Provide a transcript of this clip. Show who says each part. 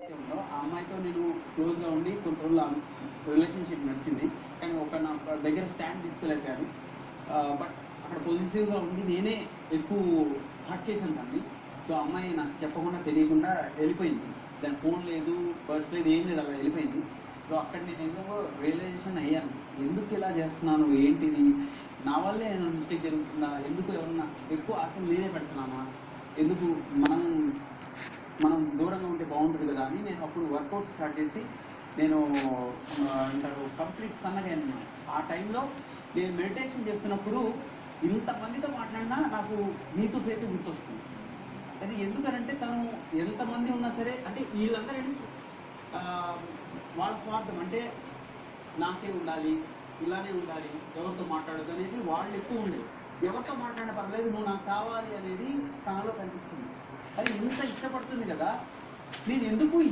Speaker 1: ఉందో ఆ అమ్మాయితో నేను క్లోజ్గా ఉండి కొన్ని రోజులు రిలేషన్షిప్ నడిచింది. కానీ నా దగ్గర స్టాండ్ తీసుకోలేకపోయాను. బట్ అక్కడ పొజిటివ్గా ఉండి నేనే ఎక్కువ హర్ట్ చేశాను దాన్ని. సో ఆ అమ్మాయి నాకు చెప్పకుండా తెలియకుండా వెళ్ళిపోయింది. దాని ఫోన్ లేదు, పర్స్ లేదు, ఏం లేదు, అలా వెళ్ళిపోయింది. సో అక్కడ నేను ఎందుకో రియలైజేషన్ అయ్యాను, ఎందుకు ఇలా చేస్తున్నాను, ఏంటిది, నా వల్లే ఏమైనా మిస్టేక్ జరుగుతుందా, ఎందుకు ఎవరన్నా ఎక్కువ ఆశలు నేనే పెడుతున్నానా, ఎందుకు మనం దూరంగా ఉంటే బాగుంటుంది కదా అని నేను అప్పుడు వర్కౌట్ స్టార్ట్ చేసి నేను అంటారు కంప్లీట్ సన్నగా అన్నమాట. ఆ టైంలో నేను మెడిటేషన్ చేస్తున్నప్పుడు ఇంతమందితో మాట్లాడినా నాకు నీతో ఫేస్ గుర్తొస్తుంది. అది ఎందుకనంటే తను ఎంతమంది ఉన్నా సరే, అంటే వీళ్ళందరూ వాళ్ళ స్వార్థం, అంటే నాకే ఉండాలి, ఇలానే ఉండాలి, ఎవరితో మాట్లాడదు అనేది వాళ్ళు ఎక్కువ ఉండేది. ఎవరితో మాట్లాడిన పర్లేదు, నువ్వు నాకు కావాలి అనేది తనలో కనిపించింది. అది ఇంత ఇష్టపడుతుంది కదా, నేను ఎందుకు